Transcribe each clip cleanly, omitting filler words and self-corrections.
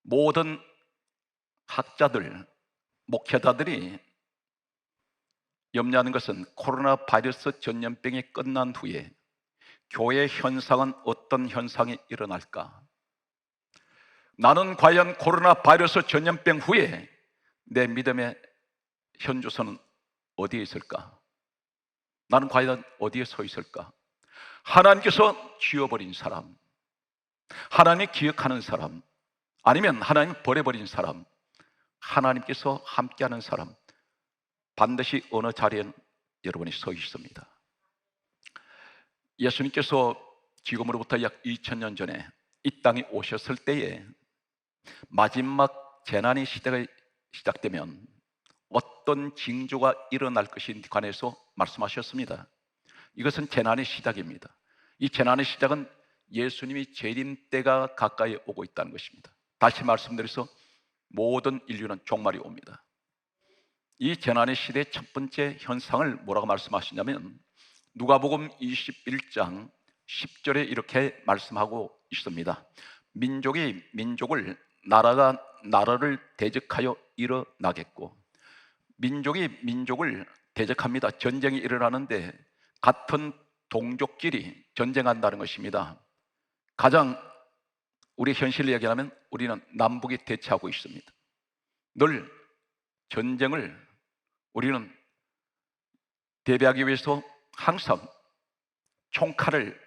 모든 학자들, 목회자들이 염려하는 것은 코로나 바이러스 전염병이 끝난 후에 교회 현상은 어떤 현상이 일어날까? 나는 과연 코로나 바이러스 전염병 후에 내 믿음의 현주소는 어디에 있을까? 나는 과연 어디에 서 있을까? 하나님께서 지워버린 사람, 하나님이 기억하는 사람, 아니면 하나님 버려버린 사람, 하나님께서 함께하는 사람, 반드시 어느 자리에 여러분이 서 있습니다. 예수님께서 지금으로부터 약 2000년 전에 이 땅에 오셨을 때에 마지막 재난의 시대가 시작되면 어떤 징조가 일어날 것인에 관해서 말씀하셨습니다. 이것은 재난의 시작입니다. 이 재난의 시작은 예수님이 재림 때가 가까이 오고 있다는 것입니다. 다시 말씀드려서 모든 인류는 종말이 옵니다. 이 재난의 시대의 첫 번째 현상을 뭐라고 말씀하시냐면 누가복음 21장 10절에 이렇게 말씀하고 있습니다. 민족이 민족을, 나라가 나라를 대적하여 일어나겠고, 민족이 민족을 대적합니다. 전쟁이 일어나는데 같은 동족끼리 전쟁한다는 것입니다. 가장 우리 현실을 얘기하면 우리는 남북이 대치하고 있습니다. 늘 전쟁을 우리는 대비하기 위해서 항상 총칼을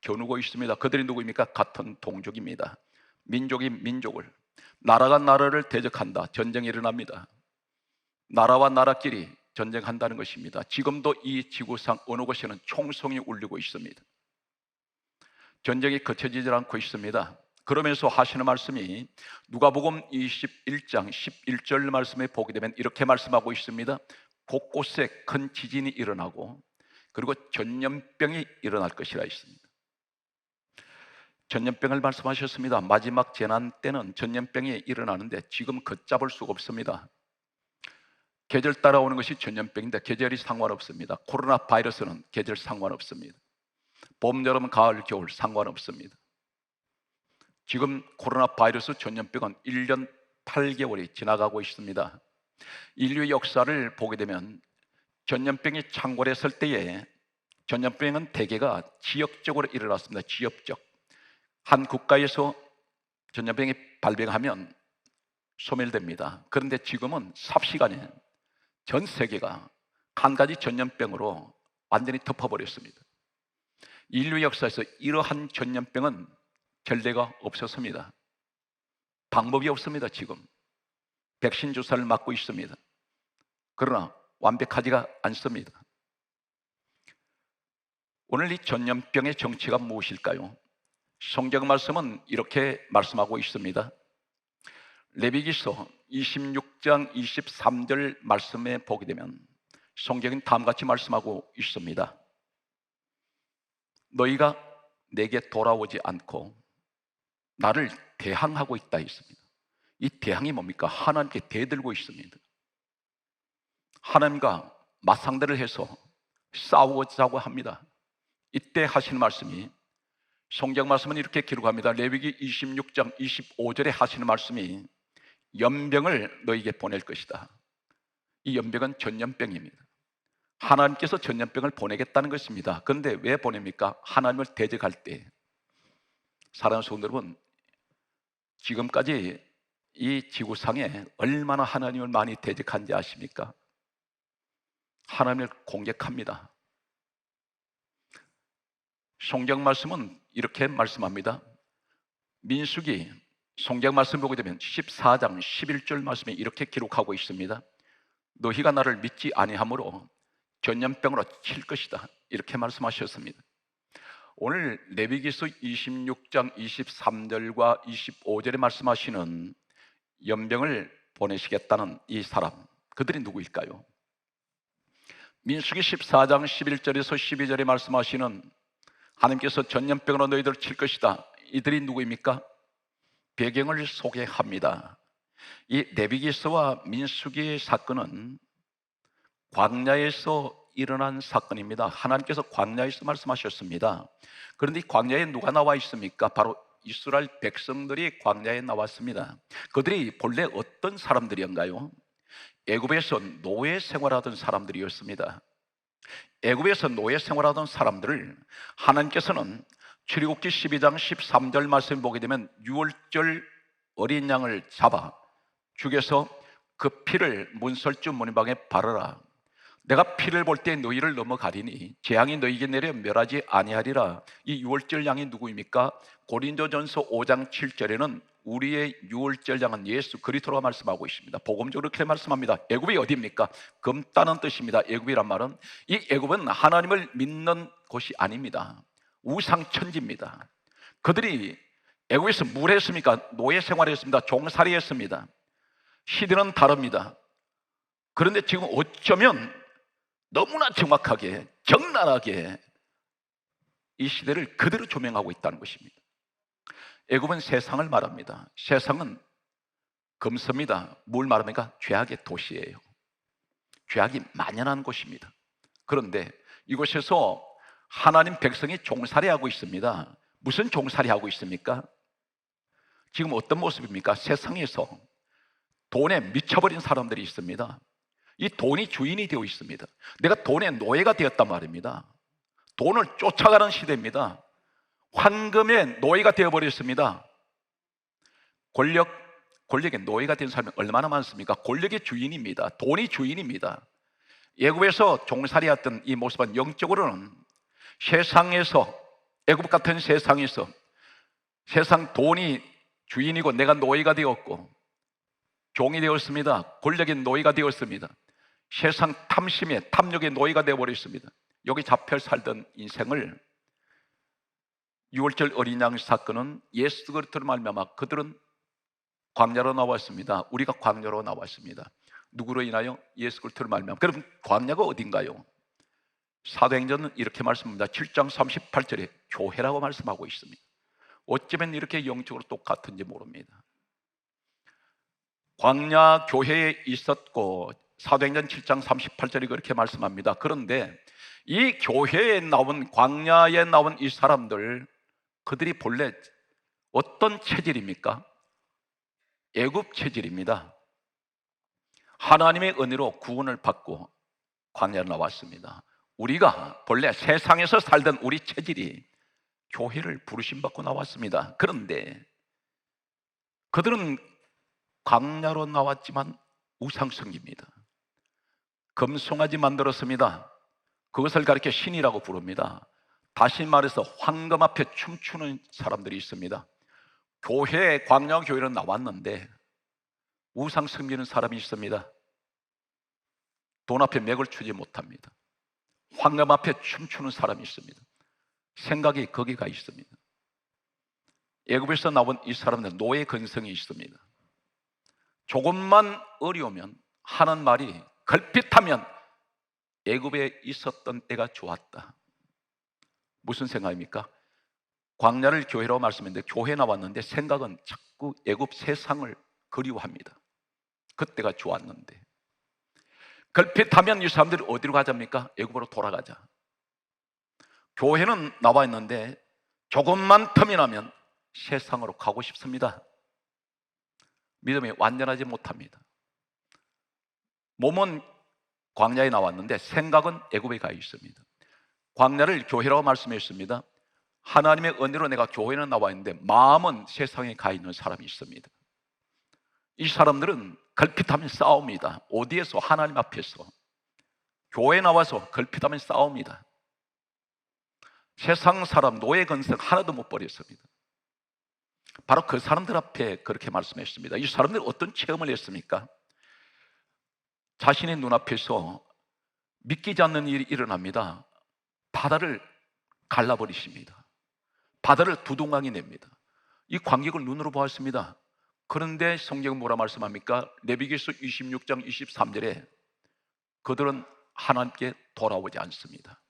겨누고 있습니다. 그들이 누구입니까? 같은 동족입니다. 민족이 민족을, 나라가 나라를 대적한다. 전쟁이 일어납니다. 나라와 나라끼리 전쟁한다는 것입니다. 지금도 이 지구상 어느 곳에는 총성이 울리고 있습니다. 전쟁이 그쳐지지 않고 있습니다. 그러면서 하시는 말씀이 누가복음 21장 11절 말씀에 보게 되면 이렇게 말씀하고 있습니다. 곳곳에 큰 지진이 일어나고 그리고 전염병이 일어날 것이라 했습니다. 전염병을 말씀하셨습니다. 마지막 재난 때는 전염병이 일어나는데 지금 걷잡을 수가 없습니다. 계절 따라오는 것이 전염병인데 계절이 상관없습니다. 코로나 바이러스는 계절 상관없습니다. 봄, 여름, 가을, 겨울 상관없습니다. 지금 코로나 바이러스 전염병은 1년 8개월이 지나가고 있습니다. 인류 역사를 보게 되면 전염병이 창궐했을 때에 전염병은 대개가 지역적으로 일어났습니다. 지역적. 한 국가에서 전염병이 발병하면 소멸됩니다. 그런데 지금은 삽시간에 전 세계가 한 가지 전염병으로 완전히 덮어버렸습니다. 인류 역사에서 이러한 전염병은 전례가 없었습니다. 방법이 없습니다. 지금 백신 주사를 맞고 있습니다. 그러나 완벽하지가 않습니다. 오늘 이 전염병의 정체가 무엇일까요? 성경 말씀은 이렇게 말씀하고 있습니다. 레위기서 26장 23절 말씀에 보게 되면 성경은 다음같이 말씀하고 있습니다. 너희가 내게 돌아오지 않고 나를 대항하고 있다 했습니다. 이 대항이 뭡니까? 하나님께 대들고 있습니다. 하나님과 맞상대를 해서 싸우자고 합니다. 이때 하시는 말씀이 성경 말씀은 이렇게 기록합니다. 레위기 26장 25절에 하시는 말씀이 연병을 너에게 보낼 것이다. 이 연병은 전염병입니다. 하나님께서 전염병을 보내겠다는 것입니다. 그런데 왜 보냅니까? 하나님을 대적할 때. 사랑하는 성도 여러분, 지금까지 이 지구상에 얼마나 하나님을 많이 대적한지 아십니까? 하나님을 공격합니다. 성경 말씀은 이렇게 말씀합니다. 민수기 성경 말씀 보게 되면 14장 11절 말씀에 이렇게 기록하고 있습니다. 너희가 나를 믿지 아니하므로 전염병으로 칠 것이다. 이렇게 말씀하셨습니다. 오늘 레위기서 26장 23절과 25절에 말씀하시는 연병을 보내시겠다는 이 사람, 그들이 누구일까요? 민수기 14장 11절에서 12절에 말씀하시는 하나님께서 전염병으로 너희들을 칠 것이다. 이들이 누구입니까? 배경을 소개합니다. 이 레위기서와 민수기의 사건은 광야에서 일어난 사건입니다. 하나님께서 광야에서 말씀하셨습니다. 그런데 이 광야에 누가 나와 있습니까? 바로 이스라엘 백성들이 광야에 나왔습니다. 그들이 본래 어떤 사람들이었나요? 애굽에서 노예 생활하던 사람들이었습니다. 애굽에서 노예 생활하던 사람들을 하나님께서는 출애굽기 12장 13절 말씀 보게 되면 유월절 어린 양을 잡아 죽여서 그 피를 문설주 문방에 바르라. 내가 피를 볼 때 너희를 넘어가리니 재앙이 너희에게 내려 멸하지 아니하리라. 이 유월절 양이 누구입니까? 고린도전서 5장 7절에는 우리의 유월절 양은 예수 그리스도가 말씀하고 있습니다. 복음적으로 그렇게 말씀합니다. 애굽이 어디입니까? 검다는 뜻입니다. 애굽이란 말은, 이 애굽은 하나님을 믿는 곳이 아닙니다. 우상천지입니다. 그들이 애굽에서 뭘 했습니까? 노예 생활했습니다. 종살이 했습니다. 시대는 다릅니다. 그런데 지금 어쩌면 너무나 정확하게, 적나라하게 이 시대를 그대로 조명하고 있다는 것입니다. 애굽은 세상을 말합니다. 세상은 검습니다. 뭘 말합니까? 죄악의 도시예요. 죄악이 만연한 곳입니다. 그런데 이곳에서 하나님 백성이 종살이하고 있습니다. 무슨 종살이하고 있습니까? 지금 어떤 모습입니까? 세상에서 돈에 미쳐버린 사람들이 있습니다. 이 돈이 주인이 되어 있습니다. 내가 돈의 노예가 되었단 말입니다. 돈을 쫓아가는 시대입니다. 황금의 노예가 되어버렸습니다. 권력의 노예가 된 사람이 얼마나 많습니까? 권력의 주인입니다. 돈이 주인입니다. 애굽에서 종살이했던 이 모습은 영적으로는 세상에서, 애굽 같은 세상에서 세상 돈이 주인이고 내가 노예가 되었고 종이 되었습니다. 권력의 노예가 되었습니다. 세상 탐심의 탐욕의 노예가 되어버렸습니다. 여기 잡혀 살던 인생을 유월절 어린 양 사건은 예수 그리스도로 말미암아 그들은 광야로 나왔습니다. 우리가 광야로 나왔습니다. 누구로 인하여? 예수 그리스도로 말미암아. 그럼 광야가 어딘가요? 사도행전은 이렇게 말씀합니다. 7장 38절에 교회라고 말씀하고 있습니다. 어쩌면 이렇게 영적으로 똑같은지 모릅니다. 광야 교회에 있었고 사도행전 7장 38절이 그렇게 말씀합니다. 그런데 이 교회에 나온, 광야에 나온 이 사람들, 그들이 본래 어떤 체질입니까? 애굽 체질입니다. 하나님의 은혜로 구원을 받고 광야로 나왔습니다. 우리가 본래 세상에서 살던 우리 체질이 교회를 부르심받고 나왔습니다. 그런데 그들은 광야로 나왔지만 우상숭배입니다. 금송아지 만들었습니다. 그것을 가리켜 신이라고 부릅니다. 다시 말해서 황금 앞에 춤추는 사람들이 있습니다. 교회에, 광야 교회는 나왔는데 우상 섬기는 사람이 있습니다. 돈 앞에 맥을 추지 못합니다. 황금 앞에 춤추는 사람이 있습니다. 생각이 거기가 있습니다. 애굽에서 나온 이 사람들은 노예 근성이 있습니다. 조금만 어려우면 하는 말이, 걸핏하면 애굽에 있었던 때가 좋았다. 무슨 생각입니까? 광야를 교회라고 말씀했는데 교회 나왔는데 생각은 자꾸 애굽 세상을 그리워합니다. 그때가 좋았는데. 걸핏하면 이 사람들이 어디로 가자입니까? 애굽으로 돌아가자. 교회는 나와 있는데 조금만 텀이 나면 세상으로 가고 싶습니다. 믿음이 완전하지 못합니다. 몸은 광야에 나왔는데 생각은 애굽에 가 있습니다. 광야를 교회라고 말씀했습니다. 하나님의 은혜로 내가 교회는 나와 있는데 마음은 세상에 가 있는 사람이 있습니다. 이 사람들은 걸핏하면 싸웁니다. 어디에서? 하나님 앞에서. 교회에 나와서 걸핏하면 싸웁니다. 세상 사람, 노예 근성 하나도 못 버렸습니다. 바로 그 사람들 앞에 그렇게 말씀했습니다. 이 사람들이 어떤 체험을 했습니까? 자신의 눈앞에서 믿기지 않는 일이 일어납니다. 바다를 갈라버리십니다. 바다를 두동강이 냅니다. 이 광경을 눈으로 보았습니다. 그런데 성경은 뭐라 말씀합니까? 레위기서 26장 23절에 그들은 하나님께 돌아오지 않습니다.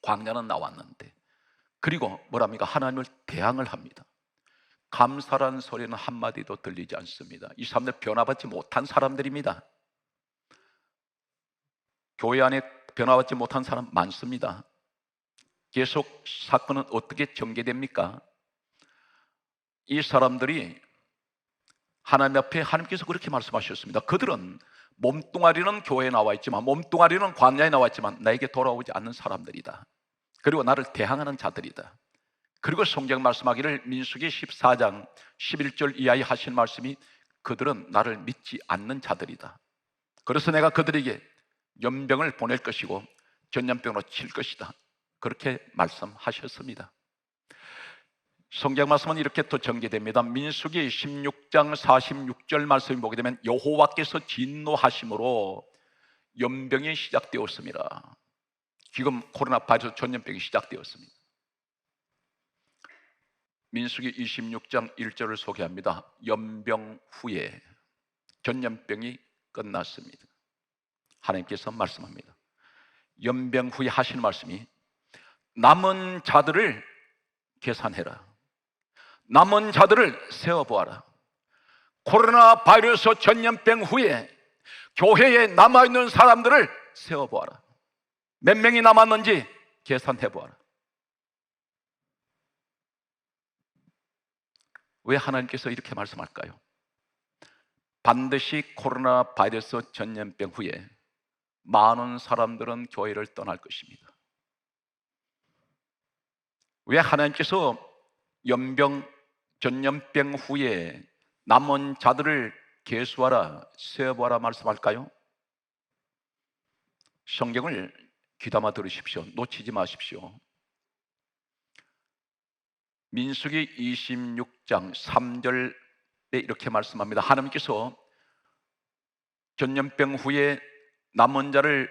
광야는 나왔는데. 그리고 뭐랍니까? 하나님을 대항을 합니다. 감사라는 소리는 한마디도 들리지 않습니다. 이 사람들 변화받지 못한 사람들입니다. 교회 안에 변화받지 못한 사람 많습니다. 계속 사건은 어떻게 전개됩니까? 이 사람들이 하나님 앞에 하나님께서 그렇게 말씀하셨습니다. 그들은 몸뚱아리는 교회에 나와 있지만, 몸뚱아리는 광야에 나와 있지만 나에게 돌아오지 않는 사람들이다. 그리고 나를 대항하는 자들이다. 그리고 성경 말씀하기를 민수기 14장 11절 이하에 하신 말씀이 그들은 나를 믿지 않는 자들이다. 그래서 내가 그들에게 연병을 보낼 것이고 전염병으로 칠 것이다. 그렇게 말씀하셨습니다. 성경 말씀은 이렇게 또 전개됩니다. 민수기 16장 46절 말씀을 보게 되면 여호와께서 진노하심으로 연병이 시작되었습니다. 지금 코로나 바이러스 전염병이 시작되었습니다. 민수기 26장 1절을 소개합니다. 연병 후에 전염병이 끝났습니다. 하나님께서 말씀합니다. 연병 후에 하시는 말씀이 남은 자들을 계산해라. 남은 자들을 세어보아라. 코로나 바이러스 전염병 후에 교회에 남아있는 사람들을 세어보아라. 몇 명이 남았는지 계산해보아라. 왜 하나님께서 이렇게 말씀할까요? 반드시 코로나 바이러스 전염병 후에 많은 사람들은 교회를 떠날 것입니다. 왜 하나님께서 전염병 후에 남은 자들을 계수하라, 세어보아라 말씀할까요? 성경을 귀담아 들으십시오. 놓치지 마십시오. 민수기 26장 3절에 이렇게 말씀합니다. 하나님께서 전염병 후에 남은 자를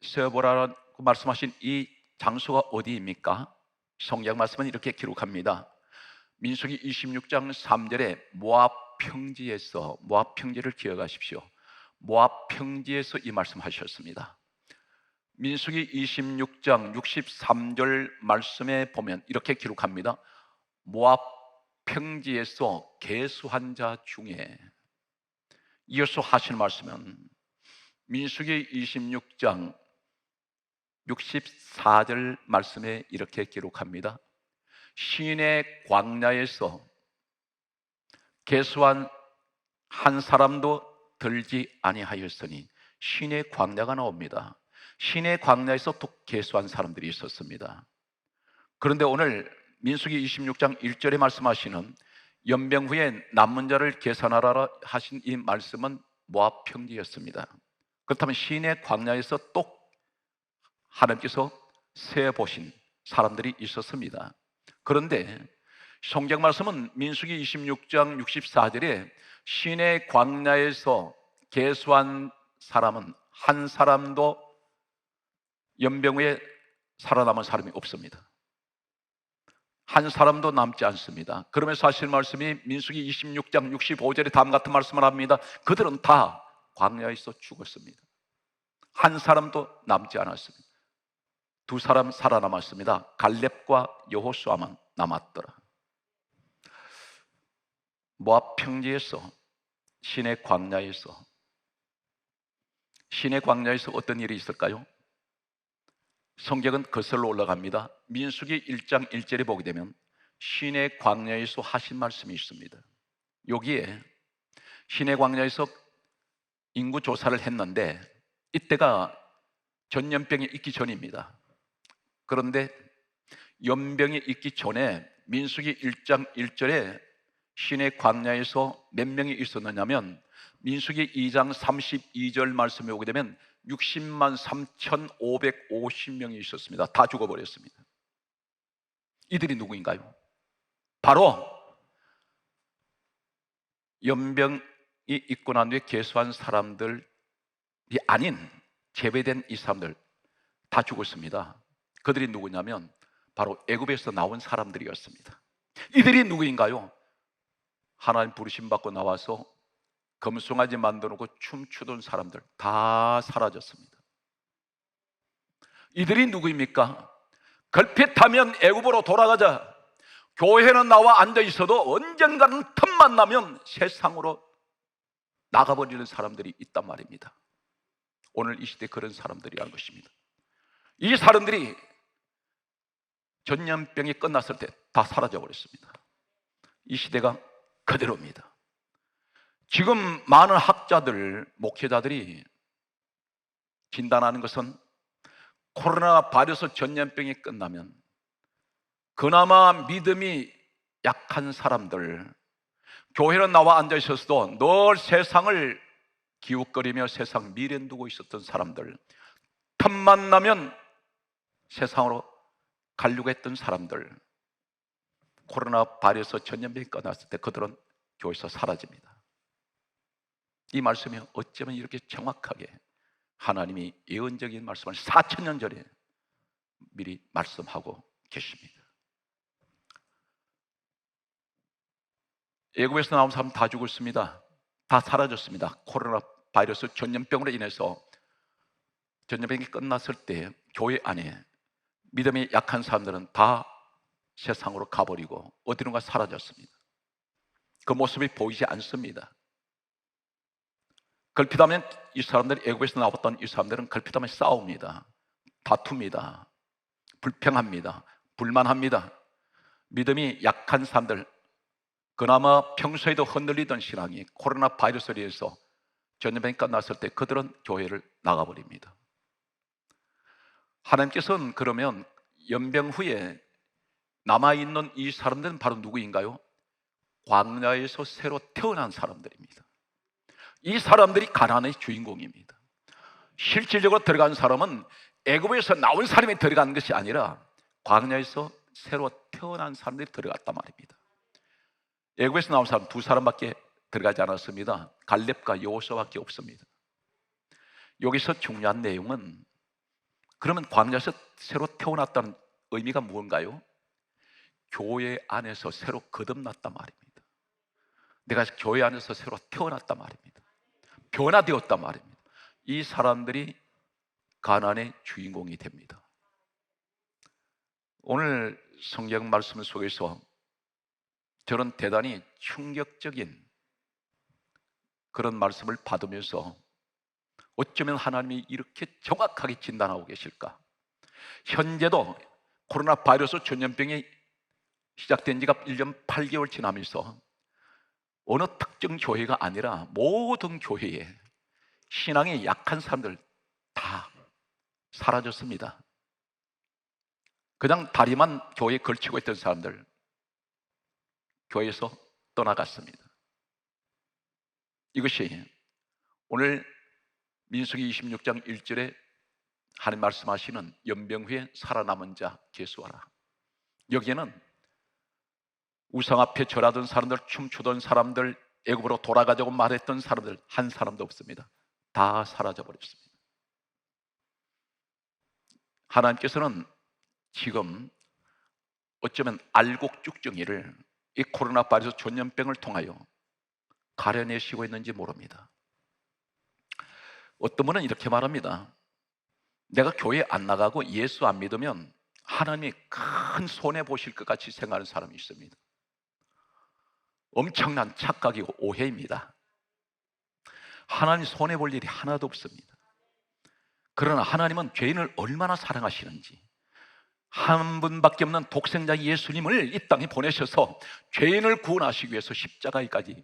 세어보라고 말씀하신 이 장소가 어디입니까? 성경 말씀은 이렇게 기록합니다. 민수기 26장 3절에 모압 평지에서, 모압 평지를 기억하십시오. 모압 평지에서 이 말씀하셨습니다. 민수기 26장 63절 말씀에 보면 이렇게 기록합니다. 모압 평지에서 계수한 자 중에, 이어서 하시는 말씀은 민수기 26장 64절 말씀에 이렇게 기록합니다. 시내 광야에서 계수한 한 사람도 들지 아니하였으니, 시내 광야가 나옵니다. 시내 광야에서 또 계수한 사람들이 있었습니다. 그런데 오늘 민수기 26장 1절에 말씀하시는 연병 후에 남은 자를 계산하라 하신 이 말씀은 모압 평지였습니다. 그렇다면 시내 광야에서 또 하나님께서 세어보신 사람들이 있었습니다. 그런데 성경 말씀은 민수기 26장 64절에 시내 광야에서 계수한 사람은 한 사람도 연병 후에 살아남은 사람이 없습니다. 한 사람도 남지 않습니다. 그러면서 하시는 말씀이 민수기 26장 65절에 다음 같은 말씀을 합니다. 그들은 다 광야에서 죽었습니다. 한 사람도 남지 않았습니다. 두 사람 살아남았습니다. 갈렙과 여호수아만 남았더라. 모압 평지에서, 시내 광야에서 어떤 일이 있을까요? 성경은 거슬러 올라갑니다. 민수기 1장 1절에 보게 되면 시내 광야에서 하신 말씀이 있습니다. 여기에 시내 광야에서 인구 조사를 했는데 이때가 전염병이 있기 전입니다. 그런데 연병이 있기 전에 민수기 1장 1절에 시내 광야에서 몇 명이 있었느냐면 민수기 2장 32절 말씀에 오게 되면 60만 3,550명이 있었습니다. 다 죽어버렸습니다. 이들이 누구인가요? 바로 연병이 있고 난 뒤에 계수한 사람들이 아닌 제외된 이 사람들 다 죽었습니다. 그들이 누구냐면 바로 애굽에서 나온 사람들이었습니다. 이들이 누구인가요? 하나님 부르심 받고 나와서 금송아지 만들어 놓고 춤추던 사람들 다 사라졌습니다. 이들이 누구입니까? 걸핏하면 애굽으로 돌아가자, 교회는 나와 앉아 있어도 언젠가는 틈만 나면 세상으로 나가버리는 사람들이 있단 말입니다. 오늘 이 시대에 그런 사람들이라는 것입니다. 이 사람들이 전염병이 끝났을 때 다 사라져 버렸습니다. 이 시대가 그대로입니다. 지금 많은 학자들, 목회자들이 진단하는 것은 코로나 바이러스 전염병이 끝나면 그나마 믿음이 약한 사람들, 교회는 나와 앉아 있었어도 늘 세상을 기웃거리며 세상 미련 두고 있었던 사람들, 틈만 나면 세상으로 가려고 했던 사람들, 코로나 바이러스 전염병이 끝났을 때 그들은 교회에서 사라집니다. 이 말씀이 어쩌면 이렇게 정확하게 하나님이 예언적인 말씀을 4,000년 전에 미리 말씀하고 계십니다. 애굽에서 나온 사람 다 죽었습니다. 다 사라졌습니다. 코로나 바이러스 전염병으로 인해서 전염병이 끝났을 때 교회 안에 믿음이 약한 사람들은 다 세상으로 가버리고 어디론가 사라졌습니다. 그 모습이 보이지 않습니다. 걸핏하면 이 사람들이, 애국에서 나왔던 이 사람들은 걸핏하면 싸웁니다. 다툽니다. 불평합니다. 불만합니다. 믿음이 약한 사람들, 그나마 평소에도 흔들리던 신앙이 코로나 바이러스에 의해서 전염병이 끝났을 때 그들은 교회를 나가버립니다. 하나님께서는 그러면 연병 후에 남아있는 이 사람들은 바로 누구인가요? 광야에서 새로 태어난 사람들입니다. 이 사람들이 가나안의 주인공입니다. 실질적으로 들어간 사람은 애굽에서 나온 사람이 들어간 것이 아니라 광야에서 새로 태어난 사람들이 들어갔단 말입니다. 애굽에서 나온 사람 두 사람밖에 들어가지 않았습니다. 갈렙과 여호수아밖에 없습니다. 여기서 중요한 내용은, 그러면 광야에서 새로 태어났다는 의미가 무언가요? 교회 안에서 새로 거듭났단 말입니다. 내가 교회 안에서 새로 태어났단 말입니다. 변화되었단 말입니다. 이 사람들이 가나안의 주인공이 됩니다. 오늘 성경 말씀 속에서 저는 대단히 충격적인 그런 말씀을 받으면서 어쩌면 하나님이 이렇게 정확하게 진단하고 계실까? 현재도 코로나 바이러스 전염병이 시작된 지가 1년 8개월 지나면서 어느 특정 교회가 아니라 모든 교회에 신앙이 약한 사람들 다 사라졌습니다. 그냥 다리만 교회에 걸치고 있던 사람들 교회에서 떠나갔습니다. 이것이 오늘 민수기 26장 1절에 하나님 말씀하시는 연병 후에 살아남은 자 계수하라. 여기에는 우상 앞에 절하던 사람들, 춤추던 사람들, 애굽으로 돌아가자고 말했던 사람들 한 사람도 없습니다. 다 사라져 버렸습니다. 하나님께서는 지금 어쩌면 알곡죽정이를 이 코로나 바이러스 전염병을 통하여 가려내시고 있는지 모릅니다. 어떤 분은 이렇게 말합니다. 내가 교회 안 나가고 예수 안 믿으면 하나님이 큰 손해 보실 것 같이 생각하는 사람이 있습니다. 엄청난 착각이고 오해입니다. 하나님 손해 볼 일이 하나도 없습니다. 그러나 하나님은 죄인을 얼마나 사랑하시는지, 한 분밖에 없는 독생자 예수님을 이 땅에 보내셔서 죄인을 구원하시기 위해서 십자가에까지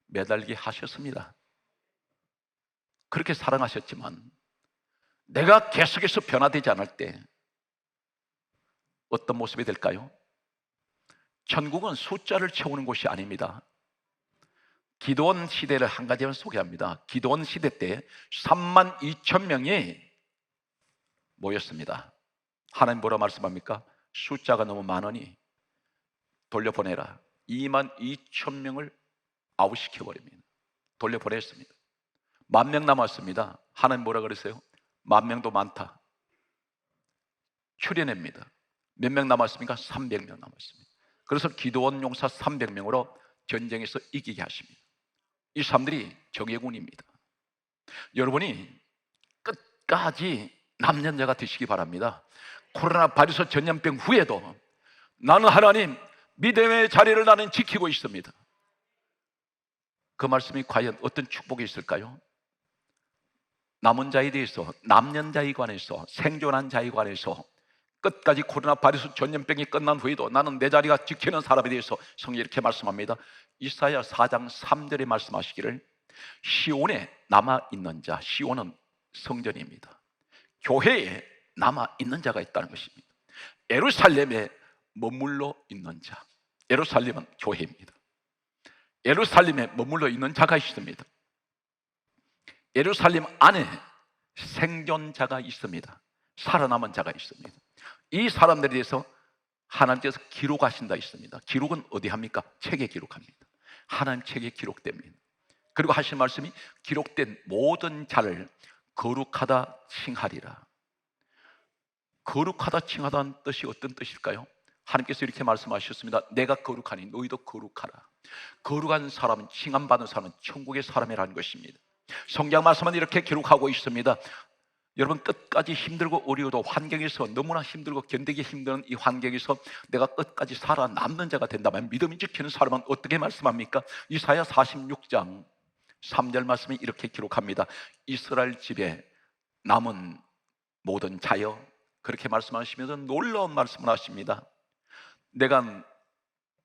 매달게 하셨습니다. 그렇게 사랑하셨지만 내가 계속해서 변화되지 않을 때 어떤 모습이 될까요? 천국은 숫자를 채우는 곳이 아닙니다. 기도원 시대를 한 가지만 소개합니다. 기도원 시대 때 32,000명이 모였습니다. 하나님 뭐라 말씀합니까? 숫자가 너무 많으니 돌려보내라. 22,000명을 아웃시켜버립니다. 돌려보냈습니다. 10,000명 남았습니다. 하나님 뭐라 그랬어요? 10,000명도 많다. 추려냅니다. 몇 명 남았습니까? 300명 남았습니다. 그래서 기도원 용사 300명으로 전쟁에서 이기게 하십니다. 이 사람들이 정예군입니다. 여러분이 끝까지 남는 자가 되시기 바랍니다. 코로나 바이러스 전염병 후에도 나는 하나님 믿음의 자리를 나는 지키고 있습니다. 그 말씀이 과연 어떤 축복이 있을까요? 남은 자에 대해서, 남는 자에 관해서, 생존한 자에 관해서 끝까지 코로나 바이러스 전염병이 끝난 후에도 나는 내 자리가 지키는 사람에 대해서 성경이 이렇게 말씀합니다. 이사야 4장 3절에 말씀하시기를 시온에 남아있는 자, 시온은 성전입니다. 교회에 남아있는 자가 있다는 것입니다. 예루살렘에 머물러 있는 자, 예루살렘은 교회입니다. 예루살렘에 머물러 있는 자가 있습니다. 예루살렘 안에 생존자가 있습니다. 살아남은 자가 있습니다. 이 사람들에 대해서 하나님께서 기록하신다 있습니다. 기록은 어디 합니까? 책에 기록합니다. 하나님 책에 기록됩니다. 그리고 하신 말씀이 기록된 모든 자를 거룩하다 칭하리라. 거룩하다 칭하다는 뜻이 어떤 뜻일까요? 하나님께서 이렇게 말씀하셨습니다. 내가 거룩하니 너희도 거룩하라. 거룩한 사람은, 칭함받은 사람은 천국의 사람이라는 것입니다. 성경 말씀은 이렇게 기록하고 있습니다. 여러분, 끝까지 힘들고 어려워도 환경에서, 너무나 힘들고 견디기 힘든 이 환경에서 내가 끝까지 살아남는 자가 된다면, 믿음이 지키는 사람은 어떻게 말씀합니까? 이사야 46장 3절 말씀이 이렇게 기록합니다. 이스라엘 집에 남은 모든 자여, 그렇게 말씀하시면서 놀라운 말씀을 하십니다. 내가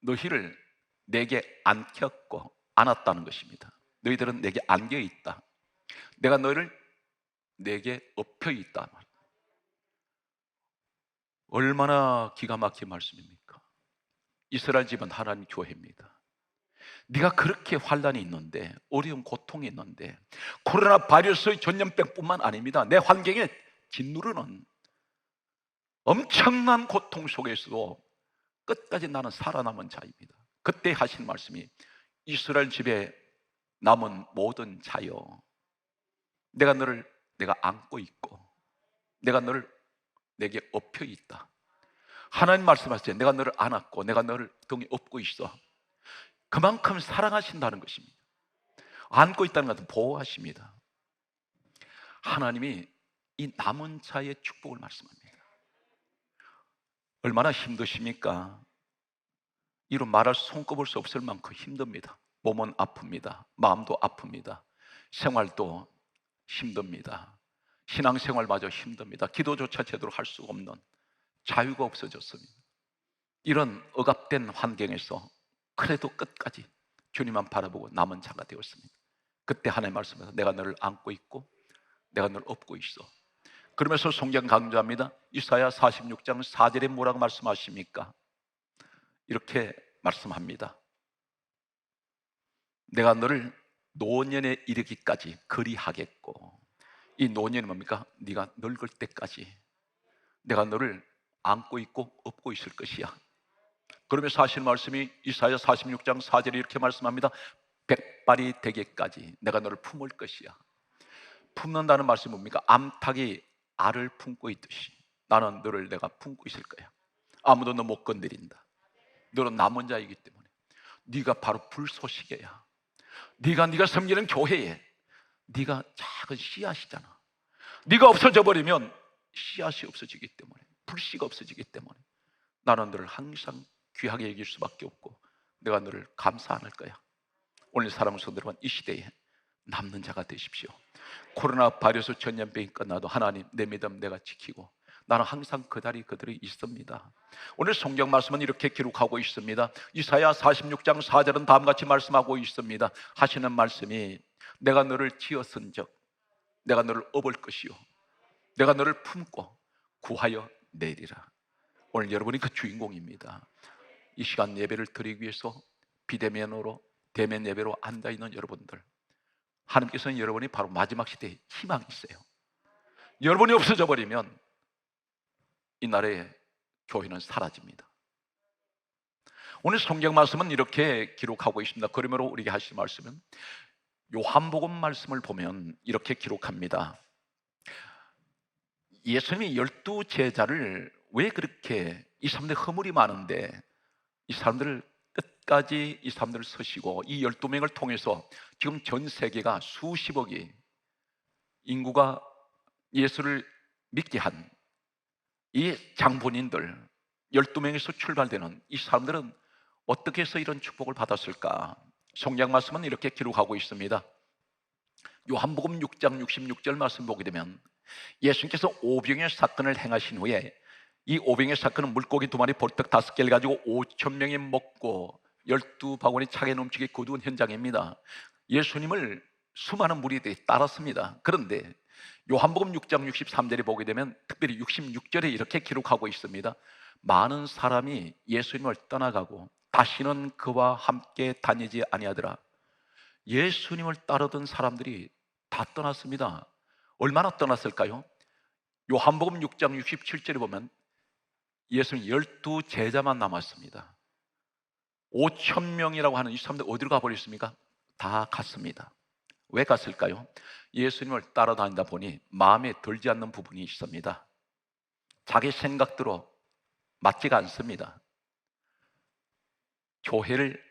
너희를 내게 안겼고 안았다는 것입니다. 너희들은 내게 안겨 있다. 내가 너희를 내게 엎혀 있다. 얼마나 기가 막힌 말씀입니까? 이스라엘 집은 하나님 교회입니다. 네가 그렇게 환난이 있는데, 어려운 고통이 있는데, 코로나 바이러스의 전염병뿐만 아닙니다. 내 환경에 짓누르는 엄청난 고통 속에서도 끝까지 나는 살아남은 자입니다. 그때 하신 말씀이 이스라엘 집에 남은 모든 자여, 내가 너를 내가 안고 있고 내가 너를 내게 엎혀 있다. 하나님 말씀하셨어요. 내가 너를 안았고 내가 너를 등에 업고 있어. 그만큼 사랑하신다는 것입니다. 안고 있다는 것은 보호하십니다. 하나님이 이 남은 자의 축복을 말씀합니다. 얼마나 힘드십니까? 이루 말할 손꼽을 수 없을 만큼 힘듭니다. 몸은 아픕니다. 마음도 아픕니다. 생활도 힘듭니다. 신앙생활마저 힘듭니다. 기도조차 제대로 할 수 없는, 자유가 없어졌습니다. 이런 억압된 환경에서 그래도 끝까지 주님만 바라보고 남은 자가 되었습니다. 그때 하나님 말씀에서 내가 너를 안고 있고 내가 너를 업고 있어. 그러면서 성경 강조합니다. 이사야 46장 4절에 뭐라고 말씀하십니까? 이렇게 말씀합니다. 내가 너를 노년에 이르기까지 그리하겠고, 이 노년이 뭡니까? 네가 늙을 때까지 내가 너를 안고 있고 업고 있을 것이야. 그러면서 하시는 말씀이 이사야 46장 4절에 이렇게 말씀합니다. 백발이 되기까지 내가 너를 품을 것이야. 품는다는 말씀이 뭡니까? 암탉이 알을 품고 있듯이 나는 너를 내가 품고 있을 거야. 아무도 너 못 건드린다. 너는 남은 자이기 때문에 네가 바로 불쏘시개야. 네가 섬기는 교회에 네가 작은 씨앗이잖아. 네가 없어져 버리면 씨앗이 없어지기 때문에, 불씨가 없어지기 때문에 나는 너를 항상 귀하게 여길 수밖에 없고 내가 너를 감사 않을 거야. 오늘 사랑하는 성도들은 이 시대에 남는 자가 되십시오. 코로나 바이러스 전염병이 끝나도 하나님, 내 믿음 내가 지키고 나는 항상 그 자리 그들이 있습니다. 오늘 성경 말씀은 이렇게 기록하고 있습니다. 이사야 46장 4절은 다음같이 말씀하고 있습니다. 하시는 말씀이 내가 너를 지었은즉 내가 너를 업을 것이요 내가 너를 품고 구하여 내리라. 오늘 여러분이 그 주인공입니다. 이 시간 예배를 드리기 위해서 비대면으로, 대면 예배로 앉아있는 여러분들, 하나님께서는 여러분이 바로 마지막 시대에 희망이 있어요. 여러분이 없어져 버리면 이 나라의 교회는 사라집니다. 오늘 성경 말씀은 이렇게 기록하고 있습니다. 그러므로 우리에게 하신 말씀은 요한복음 말씀을 보면 이렇게 기록합니다. 예수님이 12제자를 왜 그렇게, 이 사람들 허물이 많은데 이 사람들을 끝까지 이 사람들을 서시고 이 12명을 통해서 지금 전 세계가 수십억이 인구가 예수를 믿게 한 이 장본인들 12명에서 출발되는 이 사람들은 어떻게 해서 이런 축복을 받았을까? 성경 말씀은 이렇게 기록하고 있습니다. 요한복음 6장 66절 말씀 보게 되면 예수님께서 오병이어 사건을 행하신 후에 이 오병의 사건은 물고기 2마리 보리떡 5개를 가지고 5천 명이 먹고 12바구니 차게 넘치게 거두은 현장입니다. 예수님을 수많은 무리들이 따랐습니다. 그런데 요한복음 6장 63절에 보게 되면 특별히 66절에 이렇게 기록하고 있습니다. 많은 사람이 예수님을 떠나가고 다시는 그와 함께 다니지 아니하더라. 예수님을 따르던 사람들이 다 떠났습니다. 얼마나 떠났을까요? 요한복음 6장 67절에 보면 예수님 12제자만 남았습니다. 5천 명이라고 하는 이 사람들 어디로 가버렸습니까? 다 갔습니다. 왜 갔을까요? 예수님을 따라다니다 보니 마음에 들지 않는 부분이 있습니다. 자기 생각대로 맞지가 않습니다. 교회를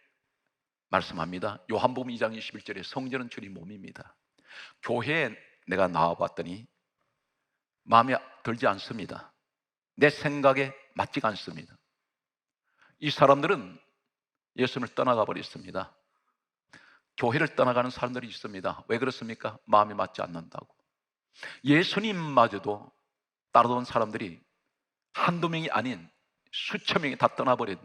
말씀합니다. 요한복음 2장 21절에 성전은 주님 몸입니다. 교회에 내가 나와봤더니 마음에 들지 않습니다. 내 생각에 맞지가 않습니다. 이 사람들은 예수님을 떠나가 버렸습니다. 교회를 떠나가는 사람들이 있습니다. 왜 그렇습니까? 마음에 맞지 않는다고. 예수님마저도 따르던 사람들이 한두 명이 아닌 수천 명이 다 떠나버린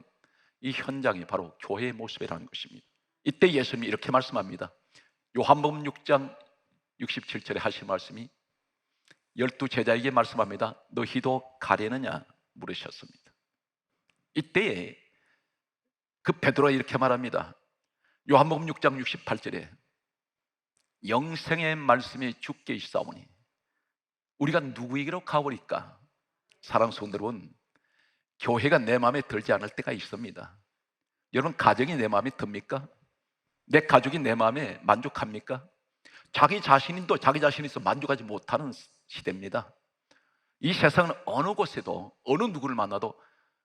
이 현장이 바로 교회의 모습이라는 것입니다. 이때 예수님이 이렇게 말씀합니다. 요한복음 6장 67절에 하신 말씀이 12제자에게 말씀합니다. 너희도 가려느냐 물으셨습니다. 이때에 그 베드로가 이렇게 말합니다. 요한복음 6장 68절에 영생의 말씀이 주께 있사오니 우리가 누구에게로 가버릴까? 사랑하는 성도 여러분, 교회가 내 마음에 들지 않을 때가 있습니다. 여러분, 가정이 내 마음에 듭니까? 내 가족이 내 마음에 만족합니까? 자기 자신도 자기 자신에서 만족하지 못하는 시대입니다. 이 세상은 어느 곳에도 어느 누구를 만나도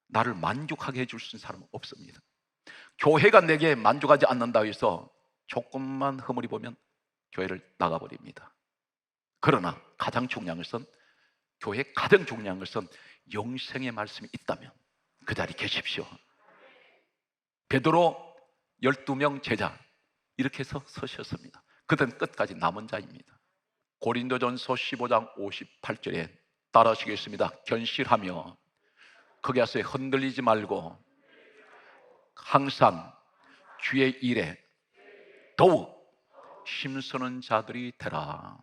나를 만족하게 해줄 수 있는 사람은 없습니다. 교회가 내게 만족하지 않는다고 해서 조금만 허물이 보면 교회를 나가버립니다. 그러나 가장 중요한 것은, 교회에 가장 중요한 것은 영생의 말씀이 있다면 그 자리에 계십시오. 베드로 12명 제자 이렇게 해서 서셨습니다. 그들은 끝까지 남은 자입니다. 고린도전서 15장 58절에 따라하시겠습니다. 견실하며 거기에서 흔들리지 말고 항상 주의 일에 더욱 힘쓰는 자들이 되라.